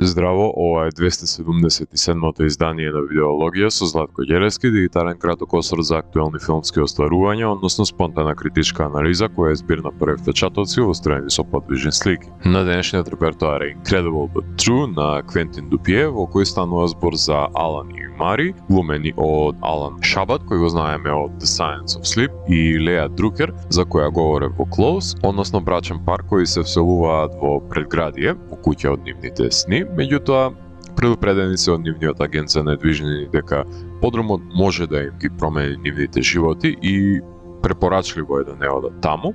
Здраво, ова е 277-то издание на Видеологија со Златко Ѓелевски, дигитален краток осврт за актуелни филмски остварувања, односно спонтана критичка анализа која е збир на први впечатоци илустрирани со подвижни слики. На денешниот репертоар е Incredible but True на Квентин Дупие, во кој станува збор за Алан и Мари, глумени од Алан Шабат, кој го знаеме од The Science of Sleep, и Леа Друкер, за која говоре во Close, односно брачен пар кои се вселуваат во предградие, во куќа од нивните сни. Меѓутоа, предупредени се од нивниот агент за недвижнини дека подрумот може да им ги промени нивните животи и препорачливо е да не одат таму.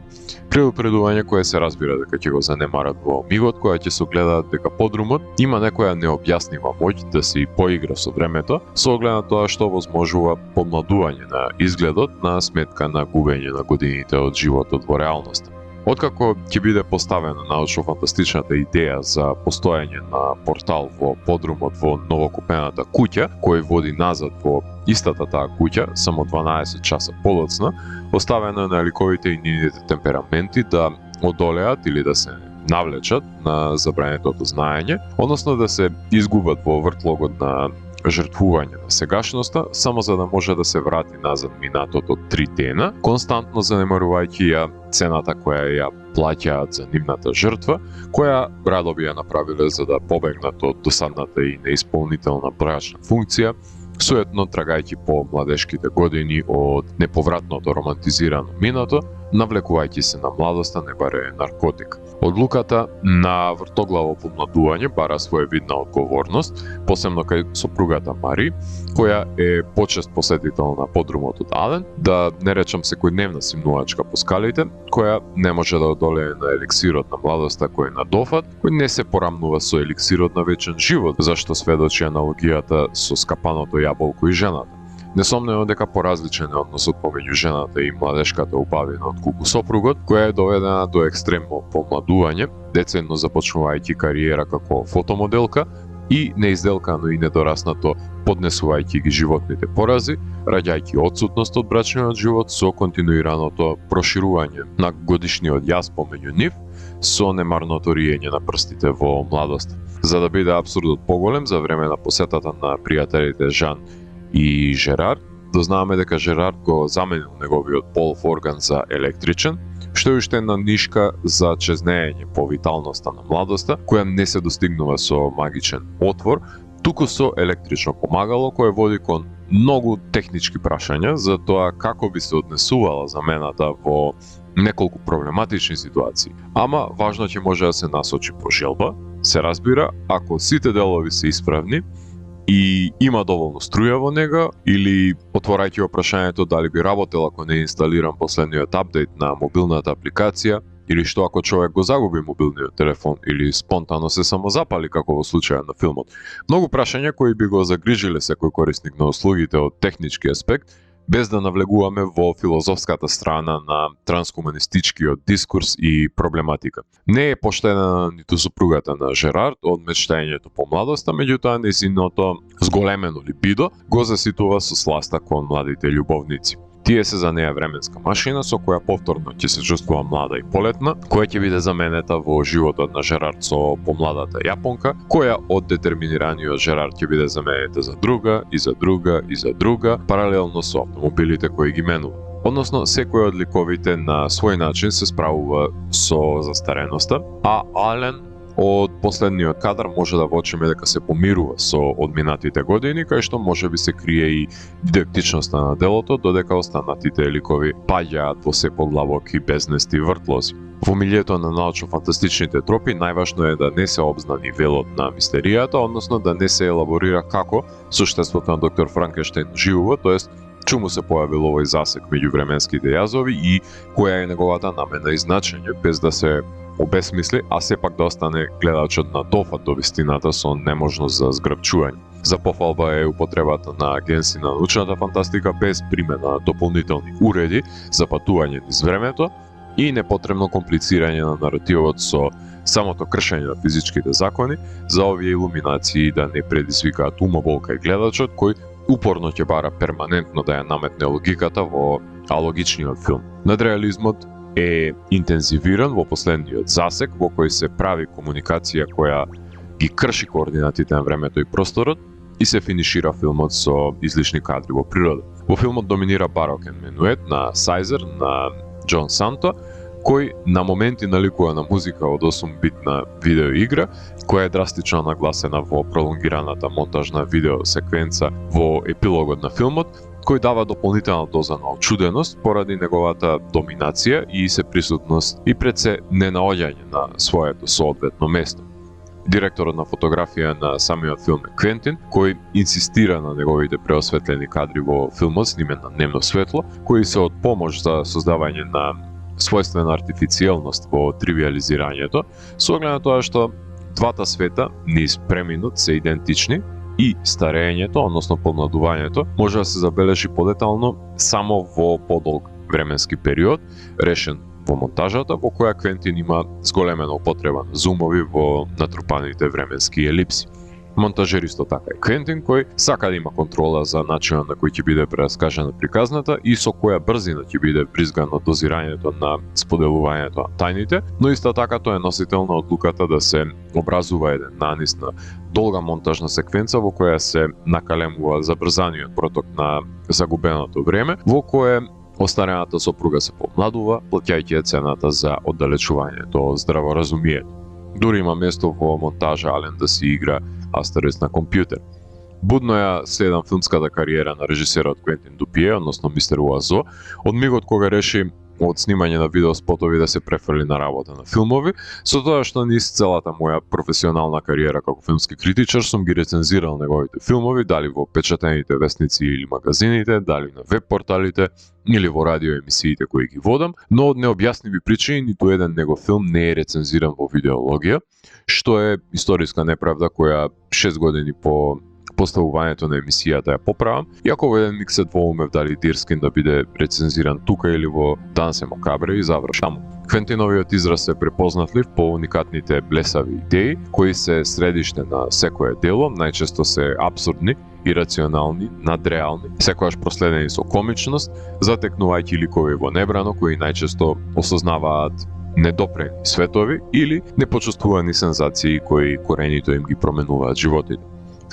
Предупредување кое се разбира дека ќе го занемарат во мигот, која ќе се гледаат дека подрумот има некоја необјаснива моќ да се поигра со времето, со оглед на тоа што возможува помладување на изгледот на сметка на губење на годините од животот во реалноста. Откако ќе биде поставена научно-фантастичната идеја за постоење на портал во подрумот во новокупената куќа, кој води назад во истата таа куќа, само 12 часа подоцна, оставено на ликовите и нивните темпераменти да одолеат или да се навлечат на забранетото знаење, односно да се изгубат во вртлогот на жртвување на сегашноста, само за да може да се врати назад минатот од 3 дена, константно занемарувајќи ја цената која ја плаќаат за нивната жртва, која радо би ја направиле за да побегнат од досадната и неисполнителна брачна функција, суетно трагајќи по младешките години од неповратното романтизирано минато, навлекувајќи се на младоста не баре наркотик. Одлуката на вртоглаво помладување бара своевидна одговорност, посебно кај сопругата Мари, која е почест посетител на подрумот од Ален, да не речам секојдневна симнувачка по скалите, која не може да одолее на еликсирот на младоста кој е на дофат, кој не се порамнува со еликсирот на вечен живот, зашто сведочи аналогијата со скапаното јаболко и жената. Несомнено дека поразличен е односот помеѓу жената и младешката убавина од куку сопругот, која е доведена до екстремно помладување, деценно започнувајќи кариера како фотомоделка и неизделкано и недораснато поднесувајќи ги животните порази, раѓајќи отсутност од брачниот живот со континуираното проширување на годишниот јас помеѓу нив, со немарното риење на прстите во младост. За да биде абсурдот поголем, за време на посетата на пријателите Жан и Жерар, дознаваме дека Жерар го заменил неговиот полов орган за електричен, што е уште една нишка за чезнење по виталноста на младоста, која не се достигнува со магичен отвор, туку со електрично помагало кое води кон многу технички прашања за тоа како би се однесувала замената во неколку проблематични ситуации. Ама важно ќе може да се насочи по желба, се разбира, ако сите делови се исправни и има доволно струја во нега, или отворајќи го прашањето дали би работел ако не инсталирам последниот апдейт на мобилната апликација, или што ако човек го загуби мобилниот телефон или спонтано се самозапали како во случајот на филмот. Многу прашања кои би го загрижиле секој корисник на услугите од технички аспект, без да навлегуваме во филозофската страна на транскомунистичкиот дискурс и проблематика. Не е поштедена ниту супругата на Жерард од мечтањето по младоста, меѓутоа нејзиното зголемено либидо го заситува со сласта кон младите љубовници. Тие се за неја временска машина со која повторно ќе се чувствува млада и полетна, која ќе биде заменета во животот на Жерард со помладата јапонка, која од детерминираниот Жерард ќе биде заменета за друга и за друга и за друга, паралелно со автомобилите кои ги менува. Односно, секој од ликовите на свој начин се справува со застареноста, а Ален од последниот кадар може да воочиме дека се помирува со одминатите години, кај што може би се крие и дидактичноста на делото, додека останатите ликови паѓаат во се подлабоки безнести вртлози. Во милието на научно-фантастичните тропи најважно е да не се обзнани велот на мистеријата, односно да не се елаборира како суштеството на доктор Франкенштейн живува, тоест чуму се појавил овој засек меѓу временските јазови и која е неговата намена и значење, без да се обесмисли, а сепак да остане гледачот на дофат до вистината со неможност за згрбчување. За пофалба е употребата на агенси на научната фантастика без примена на дополнителни уреди за патување низ времето и непотребно комплицирање на наративот со самото кршење на физичките закони за овие илуминации да не предизвикаат умоболка и гледачот кој упорно ќе бара перманентно да ја наметне логиката во алогичниот филм. Надреализмот е интензивиран во последниот засек во кој се прави комуникација која ги крши координатите на времето и просторот и се финишира филмот со излишни кадри во природа. Во филмот доминира барокен менует на Сайзер, на Џон Санто, кој на моменти наликува на музика од 8-битна видеоигра, која е драстично нагласена во пролонгираната монтажна видеосеквенца во епилогот на филмот, кој дава дополнителна доза на очуденост поради неговата доминација и се присутност и пред се ненаоѓање на своето соодветно место. Директорот на фотографија на самиот филм е Квентин, кој инсистира на неговите преосветлени кадри во филмот снимен на дневно светло, кои се од помош за создавање на својствена артифицијалност во тривиализирањето, со оглед на тоа што двата света низ преминут се идентични и старењето, односно помладувањето, може да се забележи подетално само во подолг временски период, решен во монтажата, во која Квентин има зголемена употреба на зумови во натрупаните временски елипси. Монтажер исто така е Квентин, кој сака да има контрола за начинот на кој ќе биде прераскажана приказната и со која брзина ќе биде бризгано дозирањето на споделувањето на тајните, но исто така тој е носител на одлуката да се образува еден нанис на долга монтажна секвенца во која се накалемува забрзаниот проток на загубеното време, во кое остарената сопруга се помладува, плаќајќи цената за оддалечувањето од здраворазумието. Дури има место во монтажа Ален да си игра Астероид на компјутер. Будно ја следам филмската кариера на режисерот Квентин Дупие, односно мистер Уазо, од мигот кога реши од снимање на видеоспотови да се префрли на работа на филмови, со тоа што низ целата моја професионална кариера како филмски критичар сум ги рецензирал неговите филмови, дали во печатените весници или магазините, дали на веб порталите или во радио емисиите кои ги водам, но од необјасними причини ниту еден негов филм не е рецензиран во видеологија, што е историска неправда која 6 години по поставувањето на емисијата ја поправам, иако во еден миг се двоумев дали Дирскин да биде рецензиран тука или во Дансе Макабре и заврши таму. Квентиновиот израз е препознатлив по уникатните блесави идеи, кои се средиште на секое дело, најчесто се апсурдни, ирационални, надреални, секогаш проследени со комичност, затекнувајќи ликови во небрано кои најчесто осознаваат недопрени светови или непочувствувани сензации кои коренито им ги променуваат животите.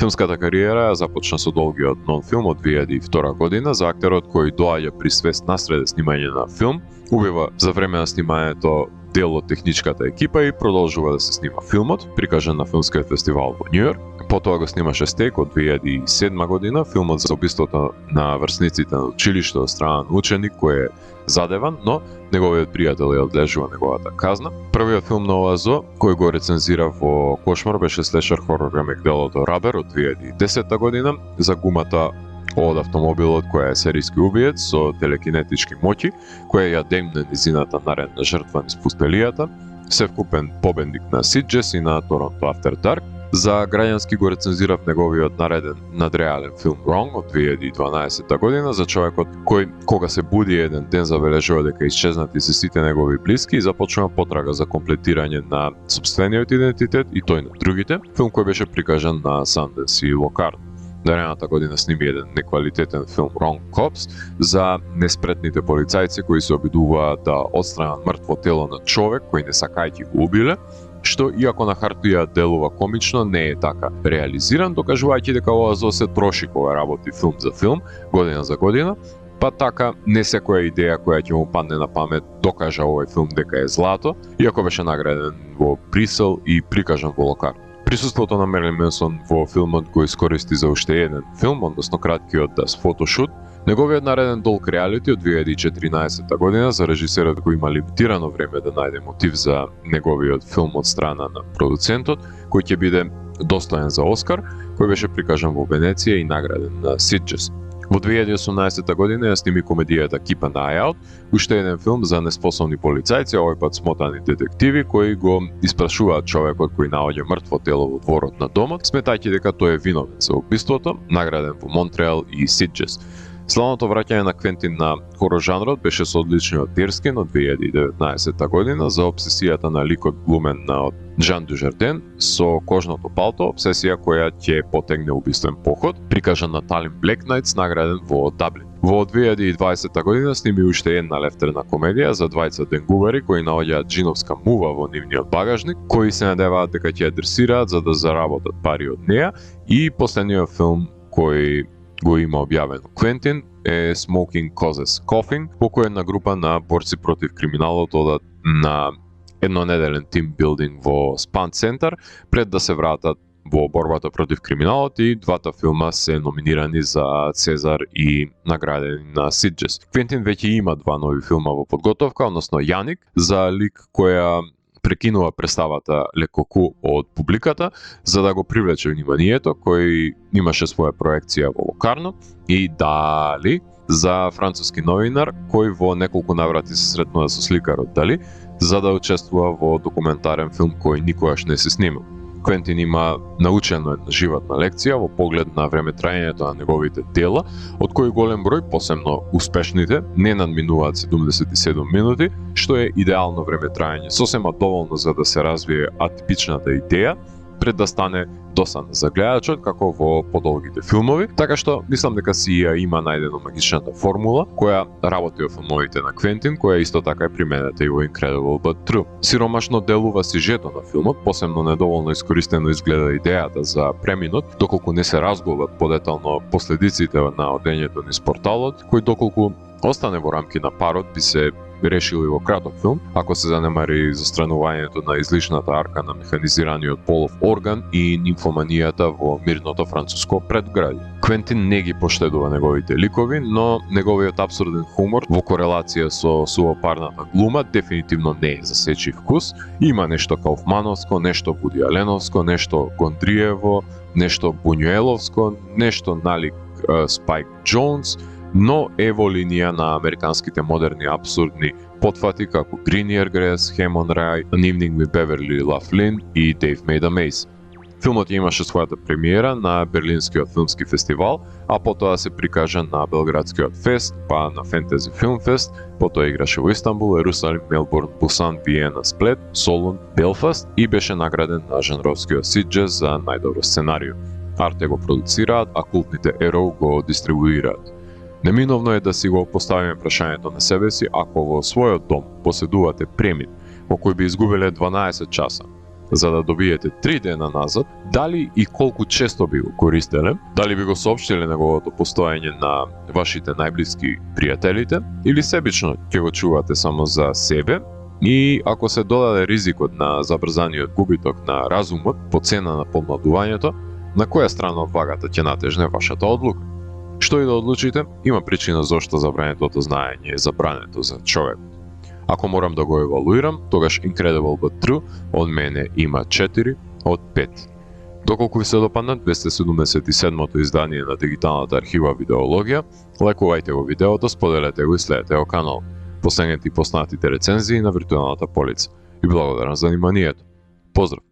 Филмската кариера ја започна со долгиот нон-филм од 2002 година за актерот кој доаѓа при свест насреде снимање на филм, убива за време на снимањето дел од техничката екипа и продолжува да се снима филмот, прикажан на филмскиот фестивал во Њујорк. Потоа го снимаше Стејк од 2007 година, филмот за убиството на врсниците на училиште од страна на ученик кој е задеван, но неговиот пријател ја одлежува неговата казна. Првиот филм на Оазо, кој го рецензира во Кошмар, беше слешер хорор ремек делото Рабер од 2010 година за гумата од автомобилот која е серијски убиец со телекинетички моќи, која ја демне низината наредна жртва низ пустелијата, севкупен победник на Сиджес и на Торонто After Dark. За граѓански го рецензирав неговиот нареден надреален филм Wrong од 2012 година за човекот кој кога се буди еден ден забележува дека исчезнати се сите негови блиски и започнува потрага за комплетирање на сопствениот идентитет и тој на другите, филм кој беше прикажан на Санденс и Локарно. Наредната година сними еден неквалитетен филм Wrong Cops за неспретните полицајци кои се обидуваат да отстранат мртво тело на човек кој не сакајќи го убиле, што иако на хартија делува комично, не е така реализиран, докажувајќи дека Оазо се троши кога работи филм за филм, година за година, па така не секоја идеја која ќе му падне на памет докажа овој филм дека е злато, иако беше награден во Брисел и прикажан во Локарно. Присуството на Мерлин Менсон во филмот го искористи за уште еден филм, односно краткиот Das Photoshoot, неговиот нареден долг реалити од 2014 година за режисерот кој има лимитирано време да најде мотив за неговиот филм од страна на продуцентот, кој ќе биде достоен за Оскар, кој беше прикажан во Венеција и награден на Сиджес. Во 2018 година ја сними комедијата Keep an Eye Out, уште еден филм за неспособни полицајци, овој пат смотани детективи кои го испрашуваат човекот кој наоѓа мртво тело во дворот на домот, сметајќи дека тој е виновен за убиството, награден во Монтреал и Сиджес. Славното враќање на Квентин на хорор жанрот беше со одличниот Дирскин од 2019 година за обсесијата на ликот глумен на Жан Дюжарден со кожното палто, обсесија која ќе потегне убиствен поход, прикажан на Талин Блек Најтс, награден во Даблин. Во 2020 година сними уште една лефтерна комедија за двајца денгувери кои наоѓаат джиновска мува во нивниот багажник, кои се надеваат дека ќе ја дресираат за да заработат пари од неа, и последниот филм кој го има објавено Квентин е Smoking Causes Coughing, по кој една група на борци против криминалот одат на еднонеделен тимбилдинг во Спан центар пред да се вратат во борбата против криминалот, и двата филма се номинирани за Цезар и наградени на Сиджес. Квентин веќе има два нови филма во подготовка, односно Јаник, за лик која прекинува представата лекоку од публиката за да го привлече вниманието, кој имаше своја проекција во Локарно, и Дали, за француски новинар кој во неколку наврати се сретнува со сликарот Дали за да учествува во документарен филм кој никогаш не се снимал. Квентин има научено една животна лекција во поглед на времетраењето на неговите дела, од кои голем број, посебно успешните, не надминуваат 77 минути, што е идеално времетраење, сосема доволно за да се развие атипичната идеја, пред да стане досадна за гледачот, како во подолгите филмови, така што мислам дека си ја има најдено магичната формула, која работи во филмовите на Квентин, која исто така е применета и во Incredible But True. Сиромашно делува сюжетот на филмот, посебно недоволно искористено изгледа идејата за преминот, доколку не се разглобат подетално последиците на одењето низ порталот, кој доколку остане во рамки на парот би се решил и во краток филм, ако се занемари застранувањето на излишната арка на механизираниот полов орган и нимфоманијата во мирното француско предградје. Квентин не ги поштедува неговите ликови, но неговиот апсурден хумор во корелација со сувопарната глума дефинитивно не е за сечи вкус. Има нешто Кауфмановско, нешто Вуди Аленовско, нешто Гондриево, нешто Бунјуеловско, нешто налик Спайк Джонс, но е во линија на американските модерни апсурдни потфати како Green Grass, Ham on Rye, An Evening with Beverly Loughlin и Dave Made a Maze. Филмот имаше својата премиера на Берлинскиот филмски фестивал, а потоа се прикажа на Белградскиот фест, па на Фентези Филм Фест, потоа играше во Истанбул, Ерусалим, Мелбурн, Бусан, Виена, Сплет, Солун, Белфаст и беше награден на Жанровскиот Сиджес за најдобро сценарио. Арте го продуцираат, а култните Ероу го дистрибуираат. Неминовно е да си го поставиме прашањето на себе си ако во својот дом поседувате премин во кој би изгубиле 12 часа за да добиете 3 дена назад, дали и колку често би го користеле, дали би го соопштиле неговото постоење на вашите најблиски пријателите или себично ќе го чувате само за себе, и ако се додаде ризикот на забрзаниот губиток на разумот по цена на помладувањето, на која страна од вагата ќе натежне вашата одлука? Што и да одлучите, има причина зошто забранетото знаење е забрането за човекот. Ако морам да го евалуирам, тогаш Incredible But True од мене има 4 од 5. Доколку ви се допадна 277-то издание на дигиталната архива Видеологија, лајкувајте го видеото, споделете го и следете го канал. Последнете и поснатите рецензии на виртуелната полица. И благодарам за вниманието. Поздрав!